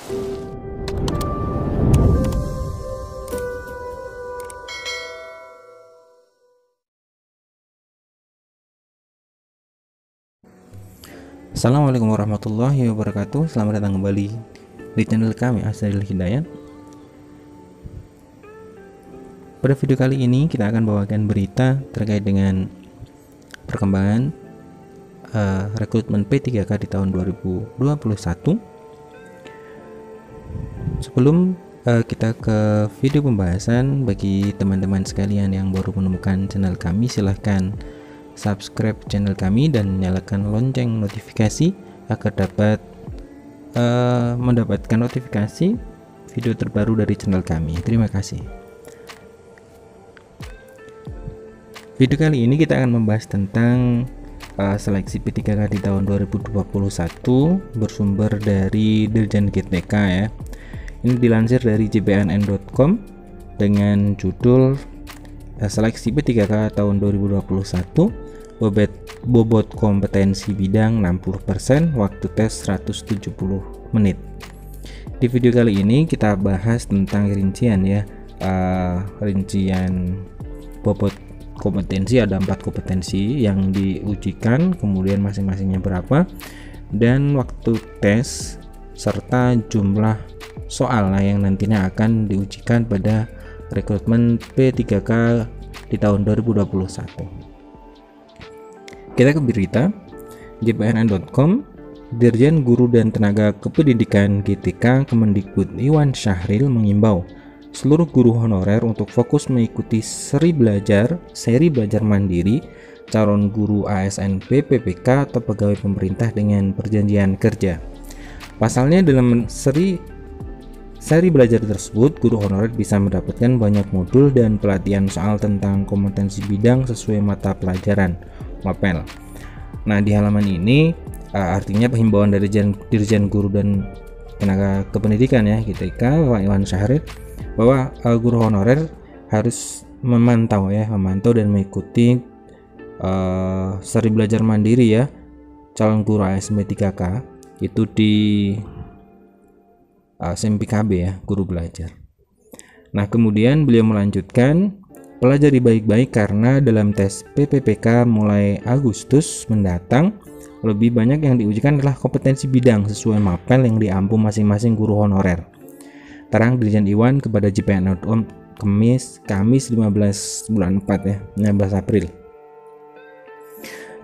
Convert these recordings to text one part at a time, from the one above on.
Assalamualaikum warahmatullahi wabarakatuh. Selamat datang kembali di channel kami Asdalil Hidayat. Pada video kali ini kita akan bawakan berita terkait dengan perkembangan rekrutmen P3K di tahun 2021. Sebelum kita ke video pembahasan, bagi teman-teman sekalian yang baru menemukan channel kami, silahkan subscribe channel kami dan nyalakan lonceng notifikasi agar dapat mendapatkan notifikasi video terbaru dari channel kami. Terima kasih. Video kali ini kita akan membahas tentang seleksi P3K di tahun 2021 bersumber dari Dirjen GTK ya. Ini dilansir dari jpnn.com dengan judul seleksi P3K tahun 2021, bobot kompetensi bidang 60%, waktu tes 170 menit. Di video kali ini kita bahas tentang rincian ya, rincian bobot kompetensi. Ada 4 kompetensi yang diujikan, kemudian masing-masingnya berapa, dan waktu tes serta jumlah soal yang nantinya akan diujikan pada rekrutmen P3K di tahun 2021. Kita ke berita jpnn.com. Dirjen Guru dan Tenaga Kependidikan GTK Kemendikbud Iwan Syahril mengimbau seluruh guru honorer untuk fokus mengikuti seri belajar mandiri calon guru ASN PPPK atau pegawai pemerintah dengan perjanjian kerja. Pasalnya, dalam seri belajar tersebut, guru honorer bisa mendapatkan banyak modul dan pelatihan soal tentang kompetensi bidang sesuai mata pelajaran (MAPEL). Nah, di halaman ini artinya pehimbauan dari Dirjen Guru dan Tenaga Kependidikan ya GTK Pak Iwan Syahril bahwa guru honorer harus memantau dan mengikuti seri belajar mandiri ya calon guru ASN P3K itu di SMPKB ya, guru belajar. Nah, kemudian beliau melanjutkan, pelajari baik-baik karena dalam tes PPPK mulai Agustus mendatang lebih banyak yang diujikan adalah kompetensi bidang sesuai MAPEL yang diampu masing-masing guru honorer. Terang Dirjen Iwan kepada JPN.com Kamis 15 bulan 4 ya, 16 April.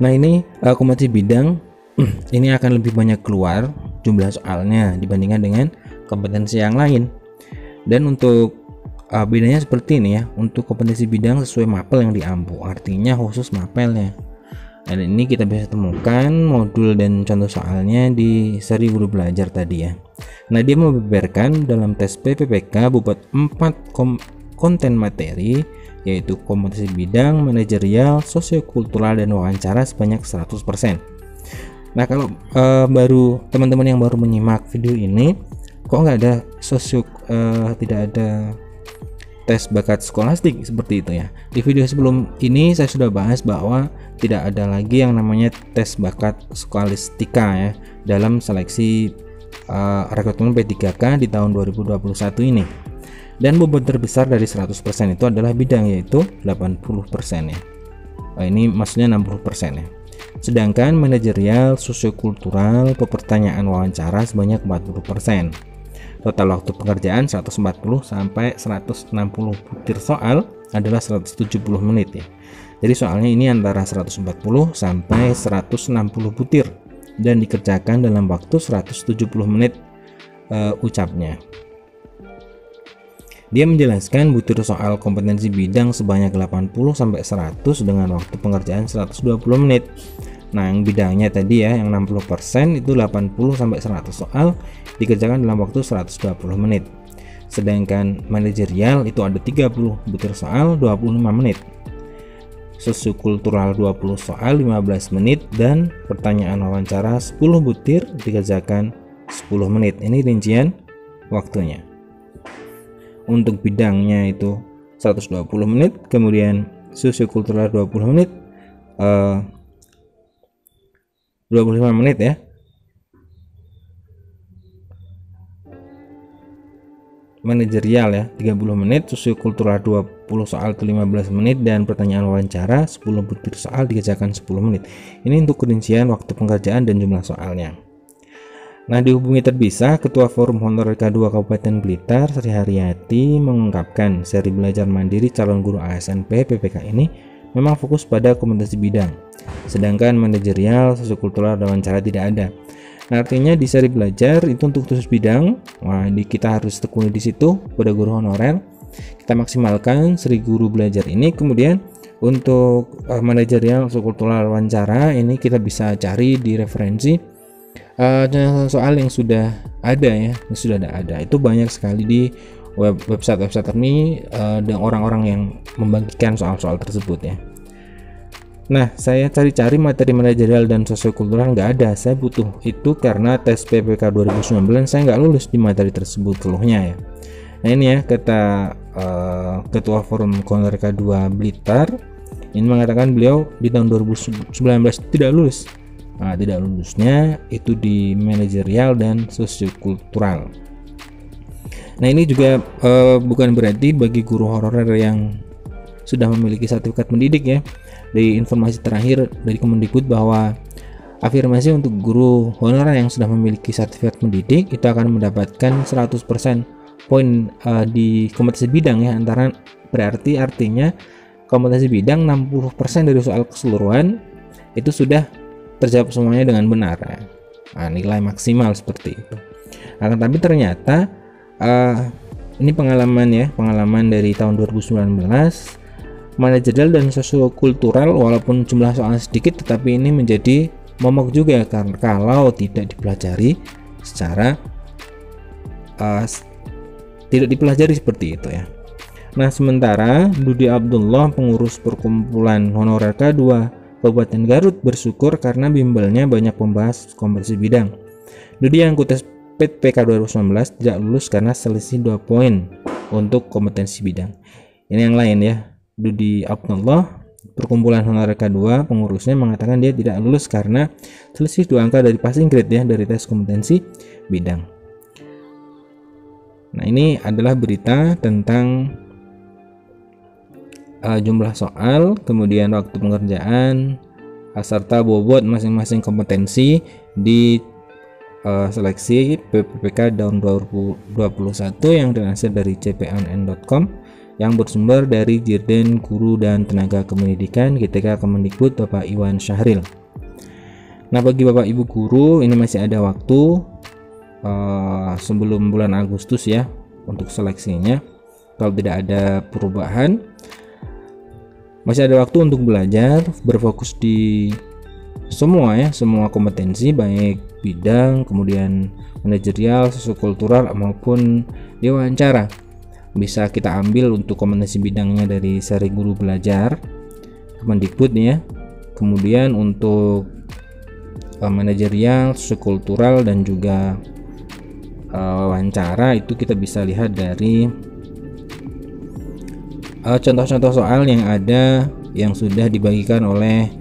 Nah, ini kompetensi bidang ini akan lebih banyak keluar jumlah soalnya dibandingkan dengan kompetensi yang lain. Dan untuk bedanya seperti ini ya, untuk kompetensi bidang sesuai MAPEL yang diampu, artinya khusus MAPELnya. Dan ini kita bisa temukan modul dan contoh soalnya di seri guru belajar tadi ya. Nah, dia membeberkan dalam tes PPPK bobot 4 konten materi, yaitu kompetensi bidang, manajerial, sosiokultural, dan wawancara sebanyak 100%. Nah, kalau teman-teman yang baru menyimak video ini, kok nggak ada tidak ada tes bakat skolastik seperti itu ya. Di video sebelum ini saya sudah bahas bahwa tidak ada lagi yang namanya tes bakat skolastika ya dalam seleksi rekrutmen P3K di tahun 2021 ini. Dan bobot terbesar dari 100% itu adalah bidang, yaitu 80% ya. Ini maksudnya 60% ya. Sedangkan manajerial, sosiokultural, pepertanyaan wawancara sebanyak 40%. Total waktu pengerjaan 140 sampai 160 butir soal adalah 170 menit ya. Jadi soalnya ini antara 140 sampai 160 butir dan dikerjakan dalam waktu 170 menit ucapnya. Dia menjelaskan butir soal kompetensi bidang sebanyak 80 sampai 100 dengan waktu pengerjaan 120 menit. Nah, yang bidangnya tadi ya, yang 60% itu 80 sampai 100 soal dikerjakan dalam waktu 120 menit. Sedangkan manajerial itu ada 30 butir soal 25 menit. Sosiokultural 20 soal 15 menit dan pertanyaan wawancara 10 butir dikerjakan 10 menit. Ini rincian waktunya. Untuk bidangnya itu 120 menit, kemudian sosiokultural 20 menit, 25 menit ya. manajerial ya 30 menit, sosiokultural 20 soal ke 15 menit, dan pertanyaan wawancara 10 butir soal dikerjakan 10 menit. Ini untuk rincian waktu pengerjaan dan jumlah soalnya. Nah, dihubungi terpisah, Ketua Forum Honorer K2 Kabupaten Blitar, Sri Haryati, mengungkapkan seri belajar mandiri calon guru ASNP PPK ini memang fokus pada kompetensi bidang, sedangkan manajerial, sosiokultural, dan wawancara tidak ada. Nah, artinya di seri belajar itu untuk khusus bidang, wah, kita harus tekuni di situ pada guru honorer. Kita maksimalkan seri guru belajar ini. Kemudian untuk manajerial, sosiokultural, wawancara ini kita bisa cari di referensi soal yang sudah ada ya, itu banyak sekali di website ini dan orang-orang yang membagikan soal-soal tersebut ya. Nah, saya cari-cari materi manajerial dan sosiokultural nggak ada. Saya butuh itu karena tes PPK 2019 saya nggak lulus di materi tersebut, keluhnya ya. Nah, ini ya kata Ketua Forum Honorer K2 Blitar, ini mengatakan beliau di tahun 2019 tidak lulus. Nah, tidak lulusnya itu di manajerial dan sosiokultural. Nah, ini juga bukan berarti bagi guru honorer yang sudah memiliki sertifikat mendidik ya. Dari informasi terakhir dari Kemendikbud bahwa afirmasi untuk guru honorer yang sudah memiliki sertifikat mendidik itu akan mendapatkan 100% poin di kompetensi bidang ya, artinya kompetensi bidang 60% dari soal keseluruhan itu sudah terjawab semuanya dengan benar ya. Nah, nilai maksimal seperti itu. Nah, tapi ternyata ini pengalaman dari tahun 2019, manajerial dan sosiokultural walaupun jumlah soal sedikit tetapi ini menjadi momok juga karena kalau tidak dipelajari secara tidak dipelajari seperti itu ya. Nah, sementara Dudi Abdullah, pengurus perkumpulan honorer K2 Kabupaten Garut, bersyukur karena bimbelnya banyak membahas kompetensi bidang. Dudi yang ikut tes PPK 2019 tidak lulus karena selisih 2 poin untuk kompetensi bidang. Ini yang lain ya. Dudi Abdullah, perkumpulan honorer K2, pengurusnya mengatakan dia tidak lulus karena selisih 2 angka dari passing grade ya dari tes kompetensi bidang. Nah, ini adalah berita tentang jumlah soal, kemudian waktu pengerjaan, serta bobot masing-masing kompetensi di seleksi PPK tahun 2021 yang dilansir dari cpnn.com yang bersumber dari Dirjen Guru dan Tenaga Kependidikan GTK Kemendikbud Bapak Iwan Syahril. Nah, bagi Bapak Ibu guru ini masih ada waktu sebelum bulan Agustus ya untuk seleksinya. Kalau tidak ada perubahan, masih ada waktu untuk belajar, berfokus di semua kompetensi baik bidang, kemudian manajerial, sosiokultural maupun di wawancara. Bisa kita ambil untuk kompetensi bidangnya dari seri guru belajar Kemendikbud ya. Kemudian untuk manajerial, sosiokultural dan juga wawancara itu kita bisa lihat dari contoh-contoh soal yang ada yang sudah dibagikan oleh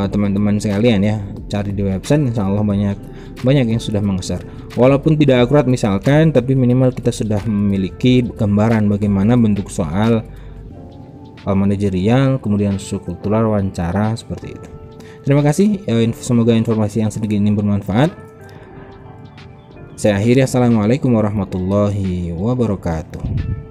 teman-teman sekalian ya. Cari di website, insya Allah banyak yang sudah mengeser. Walaupun tidak akurat misalkan, tapi minimal kita sudah memiliki gambaran bagaimana bentuk soal manajerial, kemudian sosiokultural, wawancara seperti itu. Terima kasih. Semoga informasi yang sedikit ini bermanfaat. Saya akhiri. Assalamualaikum warahmatullahi wabarakatuh.